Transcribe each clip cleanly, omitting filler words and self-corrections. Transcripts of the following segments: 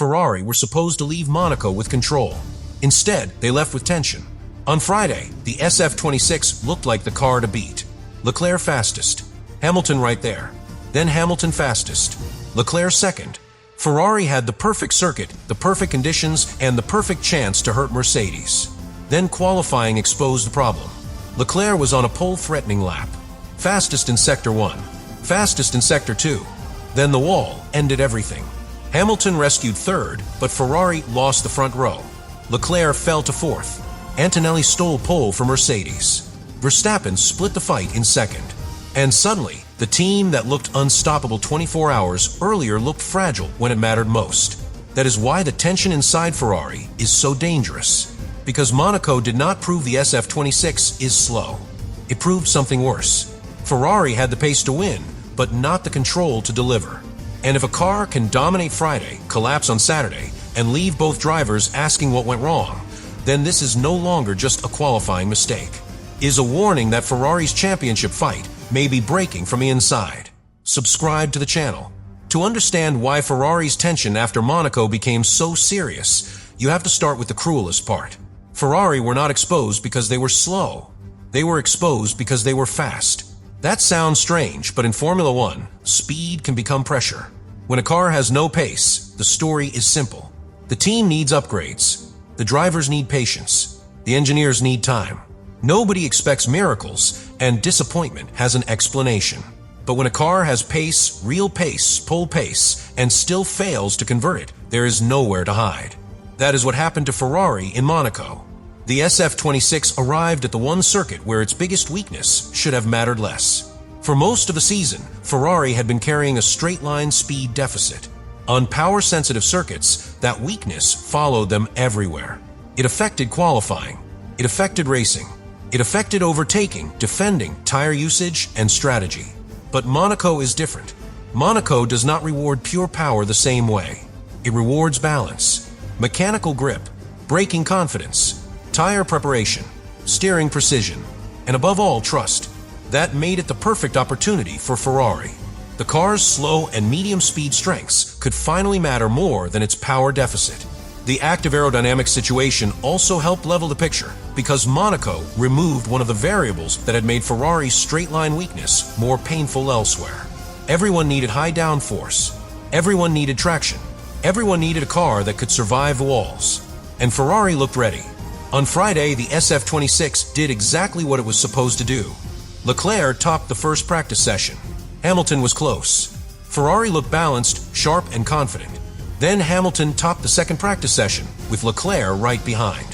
Ferrari were supposed to leave Monaco with control. Instead, they left with tension. On Friday, the SF-26 looked like the car to beat. Leclerc fastest. Hamilton right there. Then Hamilton fastest. Leclerc second. Ferrari had the perfect circuit, the perfect conditions, and the perfect chance to hurt Mercedes. Then qualifying exposed the problem. Leclerc was on a pole-threatening lap. Fastest in Sector 1. Fastest in Sector 2. Then the wall ended everything. Hamilton rescued third, but Ferrari lost the front row. Leclerc fell to fourth. Antonelli stole pole from Mercedes. Verstappen split the fight in second. And suddenly, the team that looked unstoppable 24 hours earlier looked fragile when it mattered most. That is why the tension inside Ferrari is so dangerous. Because Monaco did not prove the SF-26 is slow. It proved something worse. Ferrari had the pace to win, but not the control to deliver. And if a car can dominate Friday, collapse on Saturday, and leave both drivers asking what went wrong, then this is no longer just a qualifying mistake. It is a warning that Ferrari's championship fight may be breaking from the inside. Subscribe to the channel. To understand why Ferrari's tension after Monaco became so serious, you have to start with the cruelest part. Ferrari were not exposed because they were slow. They were exposed because they were fast. That sounds strange, but in Formula 1, speed can become pressure. When a car has no pace, the story is simple. The team needs upgrades. The drivers need patience. The engineers need time. Nobody expects miracles, and disappointment has an explanation. But when a car has pace, real pace, pole pace, and still fails to convert it, there is nowhere to hide. That is what happened to Ferrari in Monaco. The SF-26 arrived at the one circuit where its biggest weakness should have mattered less. For most of the season, Ferrari had been carrying a straight-line speed deficit. On power-sensitive circuits, that weakness followed them everywhere. It affected qualifying. It affected racing. It affected overtaking, defending, tire usage, and strategy. But Monaco is different. Monaco does not reward pure power the same way. It rewards balance, mechanical grip, braking confidence, tire preparation, steering precision, and above all, trust. That made it the perfect opportunity for Ferrari. The car's slow and medium speed strengths could finally matter more than its power deficit. The active aerodynamic situation also helped level the picture because Monaco removed one of the variables that had made Ferrari's straight-line weakness more painful elsewhere. Everyone needed high downforce. Everyone needed traction. Everyone needed a car that could survive the walls. And Ferrari looked ready. On Friday, the SF-26 did exactly what it was supposed to do. Leclerc topped the first practice session. Hamilton was close. Ferrari looked balanced, sharp, and confident. Then Hamilton topped the second practice session, with Leclerc right behind.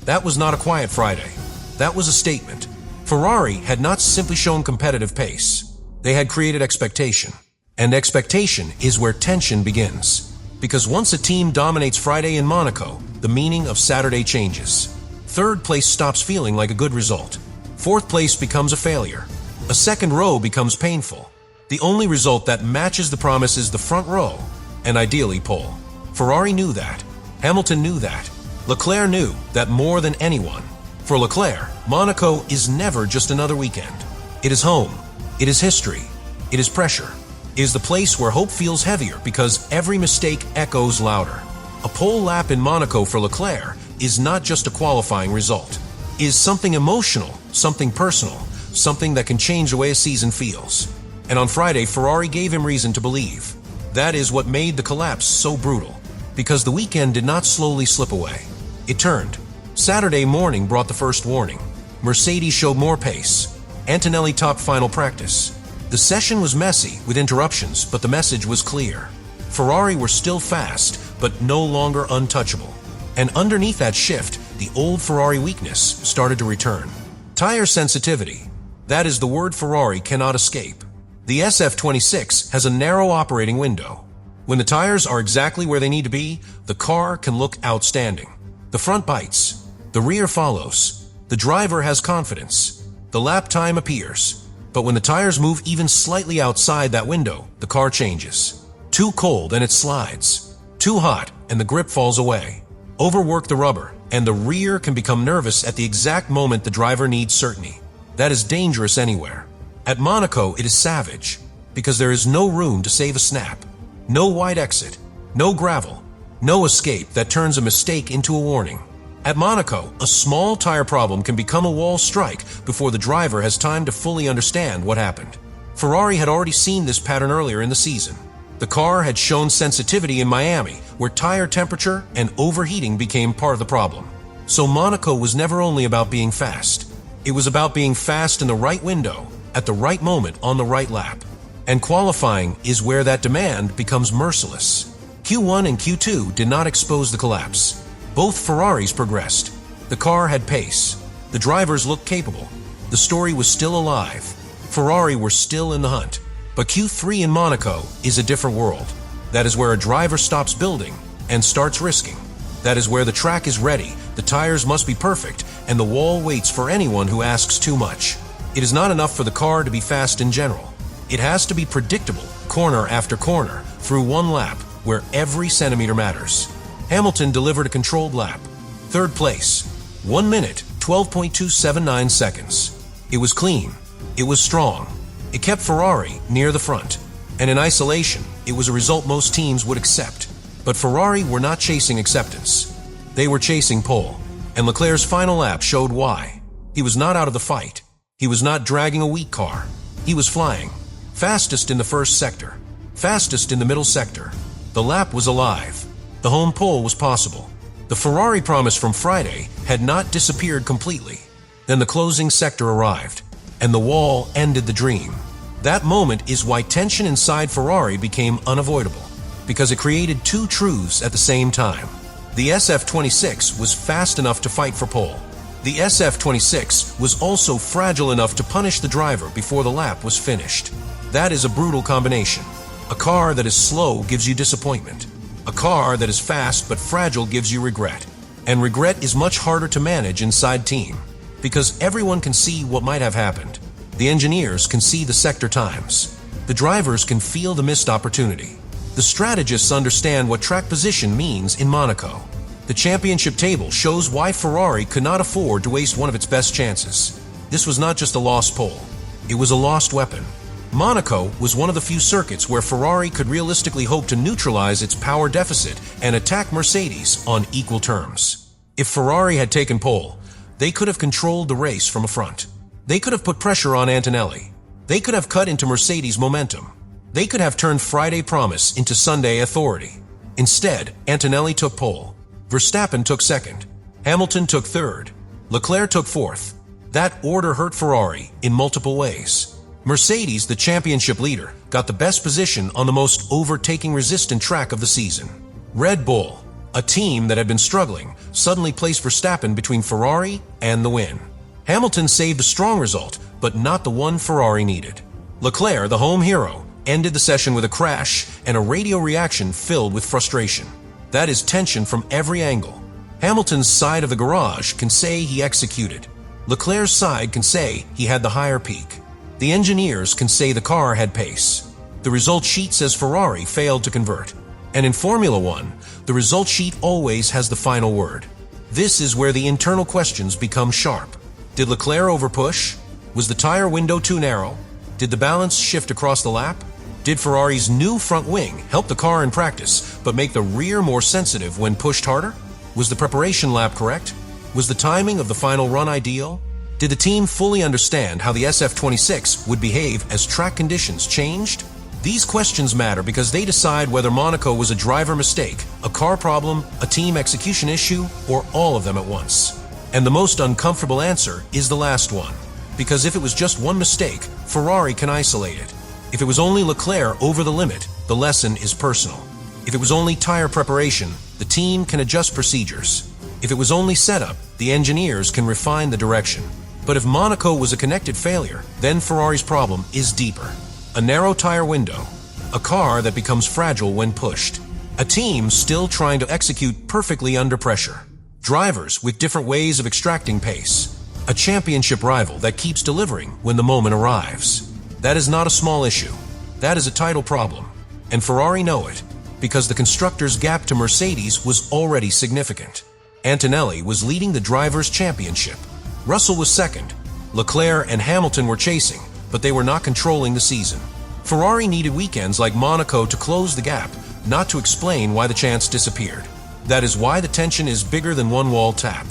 That was not a quiet Friday. That was a statement. Ferrari had not simply shown competitive pace. They had created expectation. And expectation is where tension begins. Because once a team dominates Friday in Monaco, the meaning of Saturday changes. Third place stops feeling like a good result. Fourth place becomes a failure. A second row becomes painful. The only result that matches the promise is the front row, and ideally pole. Ferrari knew that. Hamilton knew that. Leclerc knew that more than anyone. For Leclerc, Monaco is never just another weekend. It is home. It is history. It is pressure. It is the place where hope feels heavier because every mistake echoes louder. A pole lap in Monaco for Leclerc is not just a qualifying result. It is something emotional, something personal, something that can change the way a season feels. And on Friday, Ferrari gave him reason to believe. That is what made the collapse so brutal. Because the weekend did not slowly slip away. It turned. Saturday morning brought the first warning. Mercedes showed more pace. Antonelli topped final practice. The session was messy with interruptions, but the message was clear. Ferrari were still fast, but no longer untouchable. And underneath that shift, the old Ferrari weakness started to return. Tire sensitivity. That is the word Ferrari cannot escape. The SF-26 has a narrow operating window. When the tires are exactly where they need to be, the car can look outstanding. The front bites. The rear follows. The driver has confidence. The lap time appears. But when the tires move even slightly outside that window, the car changes. Too cold and it slides. Too hot and the grip falls away. Overwork the rubber, and the rear can become nervous at the exact moment the driver needs certainty. That is dangerous anywhere. At Monaco, it is savage, because there is no room to save a snap. No wide exit, no gravel, No escape that turns a mistake into a warning. At Monaco, a small tire problem can become a wall strike before the driver has time to fully understand what happened. Ferrari had already seen this pattern earlier in the season. The car had shown sensitivity in Miami, where tire temperature and overheating became part of the problem. So Monaco was never only about being fast. It was about being fast in the right window, at the right moment on the right lap. And qualifying is where that demand becomes merciless. Q1 and Q2 did not expose the collapse. Both Ferraris progressed. The car had pace. The drivers looked capable. The story was still alive. Ferrari were still in the hunt. But Q3 in Monaco is a different world. That is where a driver stops building and starts risking. That is where the track is ready, the tires must be perfect, and the wall waits for anyone who asks too much. It is not enough for the car to be fast in general. It has to be predictable, corner after corner, through one lap, where every centimeter matters. Hamilton delivered a controlled lap. Third place, 1 minute, 12.279 seconds. It was clean. It was strong. It kept Ferrari near the front. And in isolation, it was a result most teams would accept. But Ferrari were not chasing acceptance. They were chasing pole. And Leclerc's final lap showed why. He was not out of the fight. He was not dragging a weak car. He was flying. Fastest in the first sector. Fastest in the middle sector. The lap was alive. The home pole was possible. The Ferrari promise from Friday had not disappeared completely. Then the closing sector arrived, and the wall ended the dream. That moment is why tension inside Ferrari became unavoidable, because it created two truths at the same time. The SF-26 was fast enough to fight for pole. The SF-26 was also fragile enough to punish the driver before the lap was finished. That is a brutal combination. A car that is slow gives you disappointment. A car that is fast but fragile gives you regret. And regret is much harder to manage inside team, because everyone can see what might have happened. The engineers can see the sector times. The drivers can feel the missed opportunity. The strategists understand what track position means in Monaco. The championship table shows why Ferrari could not afford to waste one of its best chances. This was not just a lost pole. It was a lost weapon. Monaco was one of the few circuits where Ferrari could realistically hope to neutralize its power deficit and attack Mercedes on equal terms. If Ferrari had taken pole, they could have controlled the race from a front. They could have put pressure on Antonelli. They could have cut into Mercedes' momentum. They could have turned Friday promise into Sunday authority. Instead, Antonelli took pole. Verstappen took second. Hamilton took third. Leclerc took fourth. That order hurt Ferrari in multiple ways. Mercedes, the championship leader, got the best position on the most overtaking-resistant track of the season. Red Bull, a team that had been struggling, suddenly placed Verstappen between Ferrari and the win. Hamilton saved a strong result, but not the one Ferrari needed. Leclerc, the home hero, ended the session with a crash and a radio reaction filled with frustration. That is tension from every angle. Hamilton's side of the garage can say he executed. Leclerc's side can say he had the higher peak. The engineers can say the car had pace. The result sheet says Ferrari failed to convert. And in Formula One, the result sheet always has the final word. This is where the internal questions become sharp. Did Leclerc overpush? Was the tire window too narrow? Did the balance shift across the lap? Did Ferrari's new front wing help the car in practice, but make the rear more sensitive when pushed harder? Was the preparation lap correct? Was the timing of the final run ideal? Did the team fully understand how the SF-26 would behave as track conditions changed? These questions matter because they decide whether Monaco was a driver mistake, a car problem, a team execution issue, or all of them at once. And the most uncomfortable answer is the last one. Because if it was just one mistake, Ferrari can isolate it. If it was only Leclerc over the limit, the lesson is personal. If it was only tire preparation, the team can adjust procedures. If it was only setup, the engineers can refine the direction. But if Monaco was a connected failure, then Ferrari's problem is deeper. A narrow tire window, a car that becomes fragile when pushed, a team still trying to execute perfectly under pressure, drivers with different ways of extracting pace, a championship rival that keeps delivering when the moment arrives. That is not a small issue. That is a title problem. And Ferrari know it, because the constructors' gap to Mercedes was already significant. Antonelli was leading the Drivers' Championship. Russell was second. Leclerc and Hamilton were chasing, but they were not controlling the season. Ferrari needed weekends like Monaco to close the gap, not to explain why the chance disappeared. That is why the tension is bigger than one wall tap.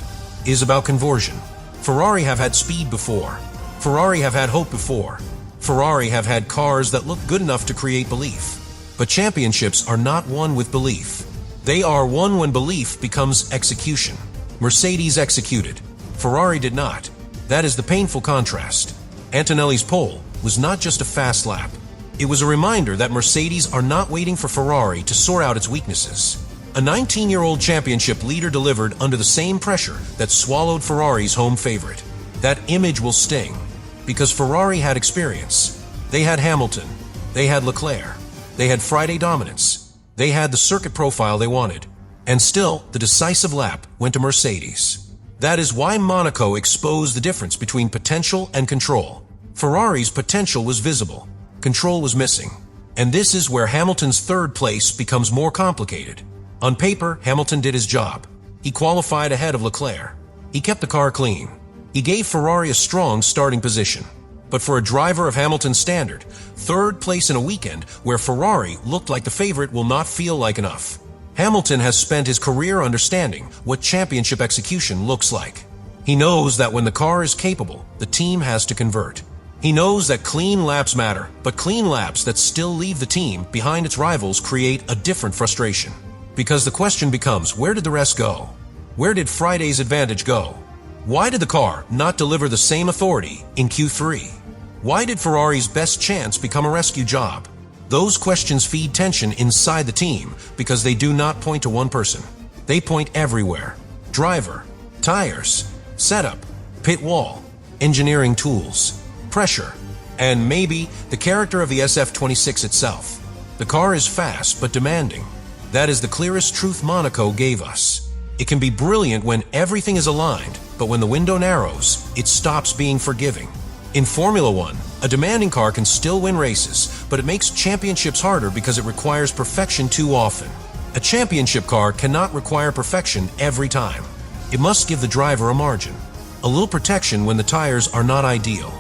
It is about conversion. Ferrari have had speed before. Ferrari have had hope before. Ferrari have had cars that look good enough to create belief. But championships are not won with belief. They are won when belief becomes execution. Mercedes executed. Ferrari did not. That is the painful contrast. Antonelli's pole was not just a fast lap. It was a reminder that Mercedes are not waiting for Ferrari to sort out its weaknesses. A 19-year-old championship leader delivered under the same pressure that swallowed Ferrari's home favorite. That image will sting, because Ferrari had experience. They had Hamilton. They had Leclerc. They had Friday dominance. They had the circuit profile they wanted. And still, the decisive lap went to Mercedes. That is why Monaco exposed the difference between potential and control. Ferrari's potential was visible. Control was missing. And this is where Hamilton's third place becomes more complicated. On paper, Hamilton did his job. He qualified ahead of Leclerc. He kept the car clean. He gave Ferrari a strong starting position. But for a driver of Hamilton's standard, third place in a weekend where Ferrari looked like the favorite will not feel like enough. Hamilton has spent his career understanding what championship execution looks like. He knows that when the car is capable, the team has to convert. He knows that clean laps matter, but clean laps that still leave the team behind its rivals create a different frustration. Because the question becomes, where did the rest go? Where did Friday's advantage go? Why did the car not deliver the same authority in Q3? Why did Ferrari's best chance become a rescue job? Those questions feed tension inside the team because they do not point to one person. They point everywhere. Driver, tires, setup, pit wall, engineering tools, pressure, and maybe the character of the SF-26 itself. The car is fast but demanding. That is the clearest truth Monaco gave us. It can be brilliant when everything is aligned, but when the window narrows, it stops being forgiving. In Formula One, a demanding car can still win races, but it makes championships harder because it requires perfection too often. A championship car cannot require perfection every time. It must give the driver a margin. A little protection when the tires are not ideal.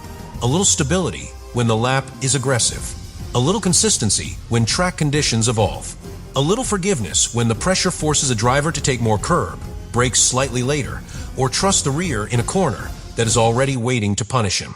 A little stability when the lap is aggressive. A little consistency when track conditions evolve. A little forgiveness when the pressure forces a driver to take more curb, brake slightly later, or trust the rear in a corner that is already waiting to punish him.